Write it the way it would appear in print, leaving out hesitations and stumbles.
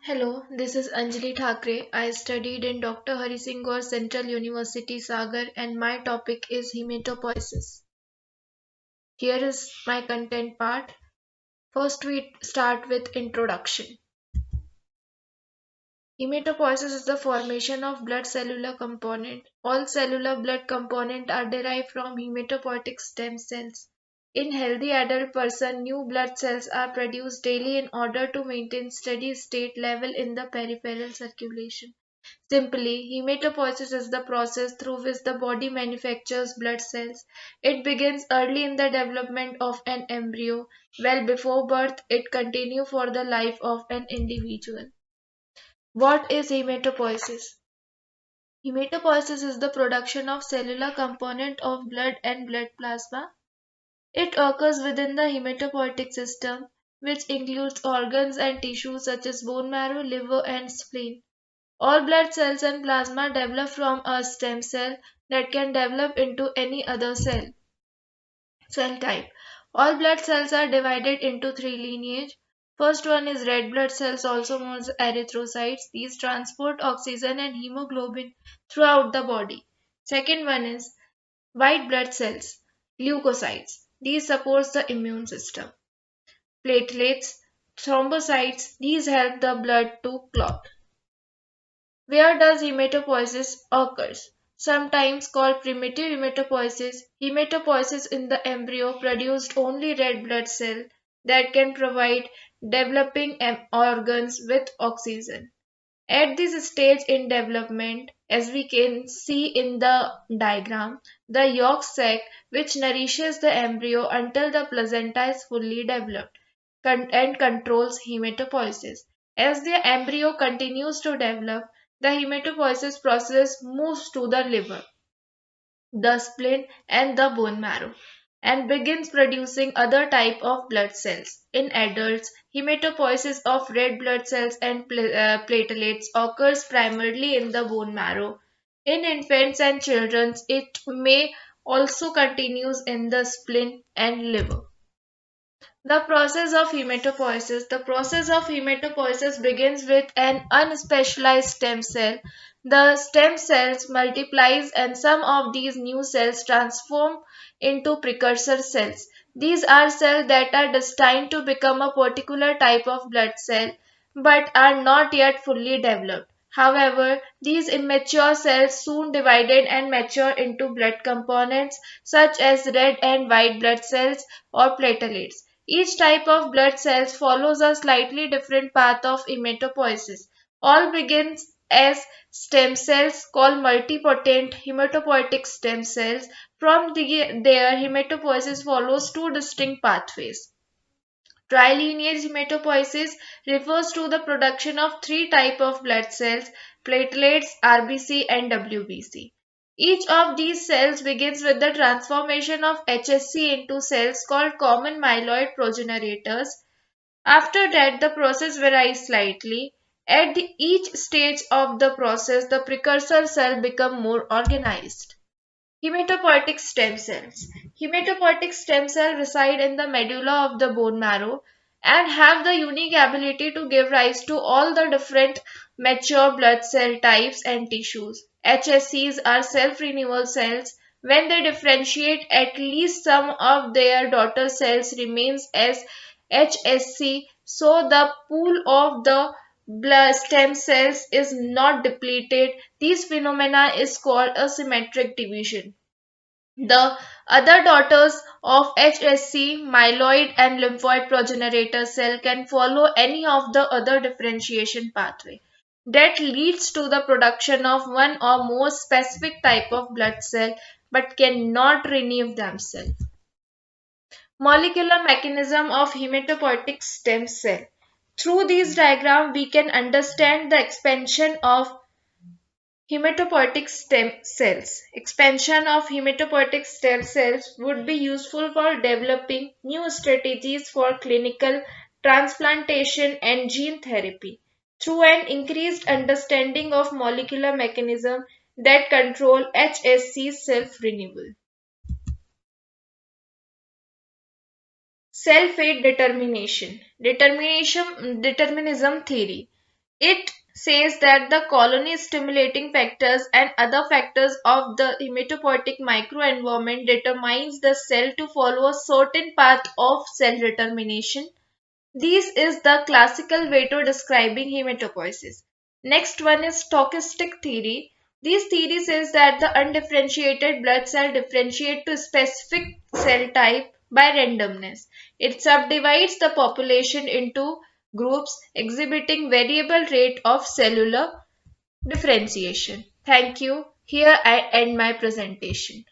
Hello, this is Anjali Thakre. I studied in Dr. Hari Singh Gaur Central University, Sagar, and my topic is hematopoiesis. Here is my content part. First, we start with introduction. Hematopoiesis is the formation of blood cellular component. All cellular blood components are derived from hematopoietic stem cells. In healthy adult person, new blood cells are produced daily in order to maintain steady state level in the peripheral circulation. Simply, hematopoiesis is the process through which the body manufactures blood cells. It begins early in the development of an embryo. Well before birth, it continues for the life of an individual. What is hematopoiesis? Hematopoiesis is the production of cellular component of blood and blood plasma. It occurs within the hematopoietic system, which includes organs and tissues such as bone marrow, liver, and spleen. All blood cells and plasma develop from a stem cell that can develop into any other cell type. All blood cells are divided into three lineage. First one is red blood cells, also known as erythrocytes. These transport oxygen and hemoglobin throughout the body. Second one is white blood cells, leukocytes. These supports the immune system. Platelets, thrombocytes. These help the blood to clot. Where does hematopoiesis occurs? Sometimes called primitive hematopoiesis, hematopoiesis in the embryo produced only red blood cell that can provide developing organs with oxygen. At this stage in development, as we can see in the diagram, the yolk sac which nourishes the embryo until the placenta is fully developed and controls hematopoiesis. As the embryo continues to develop, the hematopoiesis process moves to the liver, the spleen and the bone marrow and begins producing other type of blood cells. In adults, hematopoiesis of red blood cells and platelets occurs primarily in the bone marrow. In infants and children, it may also continues in the spleen and liver. The process of hematopoiesis begins with an unspecialized stem cell. The stem cells multiplies and some of these new cells transform into precursor cells. These are cells that are destined to become a particular type of blood cell but are not yet fully developed. However, these immature cells soon divided and mature into blood components such as red and white blood cells or platelets. Each type of blood cells follows a slightly different path of hematopoiesis. All begins as stem cells called multipotent hematopoietic stem cells. From their hematopoiesis follows two distinct pathways. Trilineage hematopoiesis refers to the production of three types of blood cells, platelets, RBC and WBC. Each of these cells begins with the transformation of HSC into cells called common myeloid progenitors. After that, the process varies slightly. At each stage of the process, the precursor cell become more organized. Hematopoietic stem cells. Hematopoietic stem cells reside in the medulla of the bone marrow and have the unique ability to give rise to all the different mature blood cell types and tissues. HSCs are self-renewal cells. When they differentiate, at least some of their daughter cells remains as HSC, so the pool of the blood stem cells is not depleted. This phenomena is called a symmetric division. The other daughters of HSC, myeloid and lymphoid progenitor cell can follow any of the other differentiation pathway that leads to the production of one or more specific type of blood cell but cannot renew themselves. Molecular mechanism of hematopoietic stem cell. Through these diagrams, we can understand the expansion of hematopoietic stem cells. Expansion of hematopoietic stem cells would be useful for developing new strategies for clinical transplantation and gene therapy through an increased understanding of molecular mechanism that control HSC self-renewal. Cell fate determination. Determinism theory. It says that the colony stimulating factors and other factors of the hematopoietic microenvironment determines the cell to follow a certain path of cell determination. This is the classical way to describing hematopoiesis. Next one is stochastic theory. This theory says that the undifferentiated blood cell differentiate to specific cell type by randomness. It subdivides the population into groups exhibiting variable rate of cellular differentiation. Thank you. Here I end my presentation.